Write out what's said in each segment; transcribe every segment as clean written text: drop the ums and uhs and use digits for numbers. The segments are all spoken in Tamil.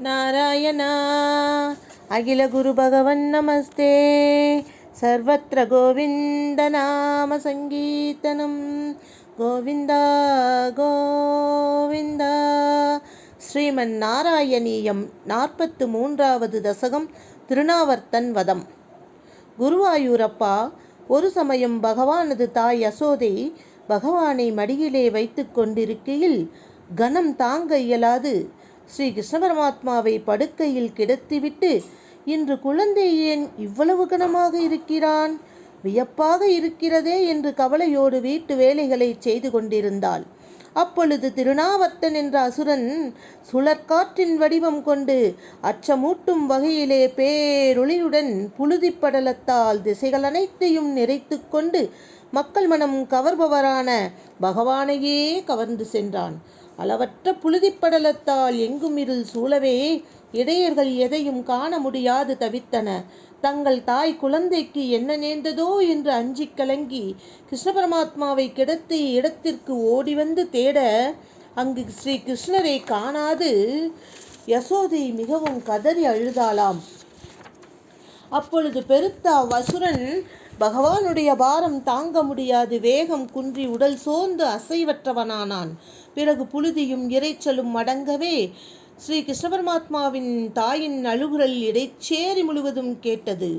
நாராயணா அகில குரு பகவன் நமஸ்தே. சர்வத்ர கோவிந்த நாம சங்கீர்த்தனம். கோவிந்தா கோவிந்தா. ஸ்ரீமன் நாராயணீயம் 43வது தசகம். திருநாவர்த்தன் வதம். குருவாயூரப்பா, ஒரு சமயம் பகவானது தாய் யசோதை பகவானை மடியிலே வைத்து கொண்டிருக்கையில் கனம் தாங்க இயலாது ஸ்ரீ கிருஷ்ண பரமாத்மாவை படுக்கையில் கிடத்திவிட்டு, இன்று குழந்தை ஏன் இவ்வளவு கனமாக இருக்கிறான், வியப்பாக இருக்கிறதே என்று கவலையோடு வீட்டு வேலைகளை செய்து கொண்டிருந்தாள். அப்பொழுது திருநாவர்த்தன் என்ற அசுரன் சுழற்காற்றின் வடிவம் கொண்டு அச்சமூட்டும் வகையிலே பேரொளியுடன் புழுதி படலத்தால் திசைகள் அனைத்தையும் நிறைத்து கொண்டு மக்கள் மனம் கவர்பவரான பகவானையே கவர்ந்து சென்றான். அளவற்ற புழுதிப்படலத்தால் எங்கும் இருள் சூழவே இடையர்கள் எதையும் காண முடியாது தவித்தன. தங்கள் தாய் குழந்தைக்கு என்ன நேர்ந்ததோ என்று அஞ்சி கலங்கி கிருஷ்ண பரமாத்மாவை கிடத்திய இடத்திற்கு ஓடி வந்து தேட, அங்கு ஸ்ரீ கிருஷ்ணரை காணாது யசோதை மிகவும் கதறி அழுதாளாம். அப்பொழுது பெருத்த அவ்வசுரன் பகவானுடைய பாரம் தாங்க முடியாது வேகம் குன்றி உடல் சோர்ந்து அசைவற்றவனானான். பிறகு புழுதியும் இறைச்சலும் அடங்கவே ஸ்ரீ கிருஷ்ண பரமாத்மாவின் தாயின் அழுகுரல் இடைச்சேரி முழுவதும் கேட்டது.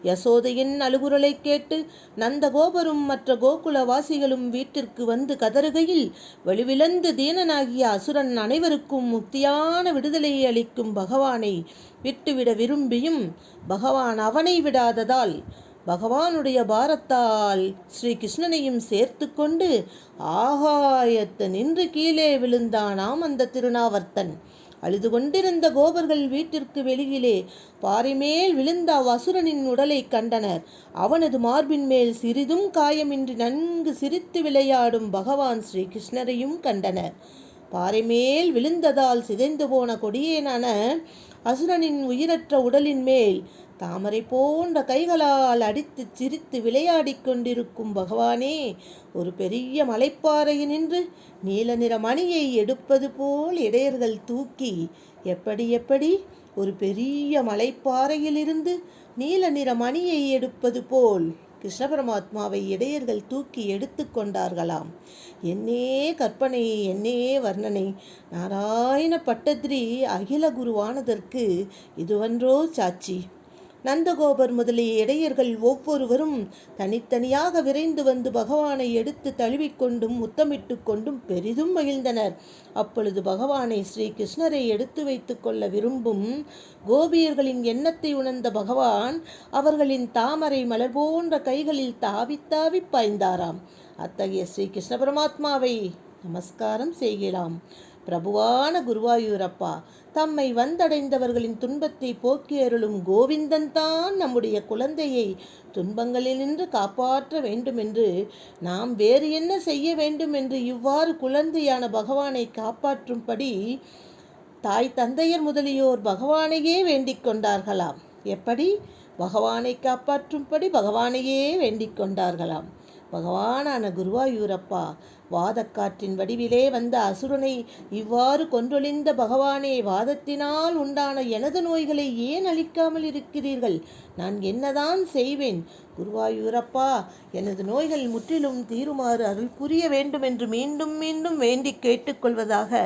யசோதையின் அழுகுரலை கேட்டு நந்தகோபரும் மற்ற கோகுலவாசிகளும் வீட்டிற்கு வந்து கதறுகையில், வலுவிழந்து தீனனாகிய அசுரன் அனைவருக்கும் முக்தியான விடுதலையை அளிக்கும் பகவானை விட்டுவிட விரும்பியும் பகவான் அவனை விடாததால் பகவானுடைய பாரத்தால் ஸ்ரீ கிருஷ்ணனையும் சேர்த்து கொண்டு ஆகாயத்து நின்று கீழே விழுந்தானாம் அந்த திருநாவர்த்தன். அழுது கொண்டிருந்த கோபர்கள் வீட்டிற்கு வெளியிலே பாறை மேல் விழுந்த அவ்வசுரனின் உடலை கண்டனர். அவனது மார்பின் மேல் சிறிதும் காயமின்றி நன்கு சிரித்து விளையாடும் பகவான் ஸ்ரீ கிருஷ்ணரையும் கண்டனர். பாறை மேல் விழுந்ததால் சிதைந்து போன கொடியேனான அசுரனின் உயிரற்ற உடலின் மேல் தாமரை போன்ற கைகளால் அடித்து சிரித்து விளையாடி கொண்டிருக்கும் பகவானே ஒரு பெரிய மலைப்பாறையில் நின்று நீல நிற மணியை எடுப்பது போல் இடையர்கள் தூக்கி, எப்படி ஒரு பெரிய மலைப்பாறையிலிருந்து நீல நிற மணியை எடுப்பது போல் கிருஷ்ண பரமாத்மாவை இடையர்கள் தூக்கி எடுத்து கொண்டார்களாம். என்னே கற்பனை, என்னே வர்ணனை! நாராயண பட்டத்ரி அகில குருவானதற்கு இதுவன்றோ சாட்சி. நந்தகோபர் முதலிய இடையர்கள் ஒவ்வொருவரும் தனித்தனியாக விரைந்து வந்து பகவானை எடுத்து தழுவிக்கொண்டும் முத்தமிட்டு கொண்டும் பெரிதும் மகிழ்ந்தனர். அப்பொழுது பகவானை ஸ்ரீ கிருஷ்ணரை எடுத்து வைத்து கொள்ள விரும்பும் கோபியர்களின் எண்ணத்தை உணர்ந்த பகவான் அவர்களின் தாமரை மலர் போன்ற கைகளில் தாவி தாவி பாய்ந்தாராம். அத்தகைய ஸ்ரீ கிருஷ்ண பரமாத்மாவை நமஸ்காரம் செய்யலாம். பிரபுவான குருவாயூரப்பா, தம்மை வந்தடைந்தவர்களின் துன்பத்தை போக்கி அருளும் கோவிந்தன் தான் நம்முடைய குழந்தையை துன்பங்களினின்று காப்பாற்ற வேண்டுமென்று நாம் வேறு என்ன செய்ய வேண்டும் என்று இவ்வாறு குழந்தையான பகவானை காப்பாற்றும்படி தாய் தந்தையர் முதலியோர் பகவானையே வேண்டிக் கொண்டார்களாம். எப்படி? பகவானை காப்பாற்றும்படி பகவானையே வேண்டிக் கொண்டார்களாம். பகவானான குருவாயூரப்பா, வாதக்காற்றின் வடிவிலே வந்த அசுரனை இவ்வாறு கொன்றொழிந்த பகவானே, வாதத்தினால் உண்டான எனது நோய்களை ஏன் அளிக்காமல் இருக்கிறீர்கள்? நான் என்னதான் செய்வேன்? குருவாயூரப்பா, எனது நோய்கள் முற்றிலும் தீருமாறு அருள் புரிய வேண்டும் என்று மீண்டும் மீண்டும் வேண்டி கேட்டுக்கொள்வதாக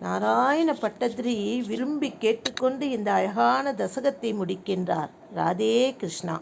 நாராயண பட்டத்ரி விரும்பி கேட்டுக்கொண்டு இந்த அழகான தசகத்தை முடிக்கின்றார். ராதே கிருஷ்ணா.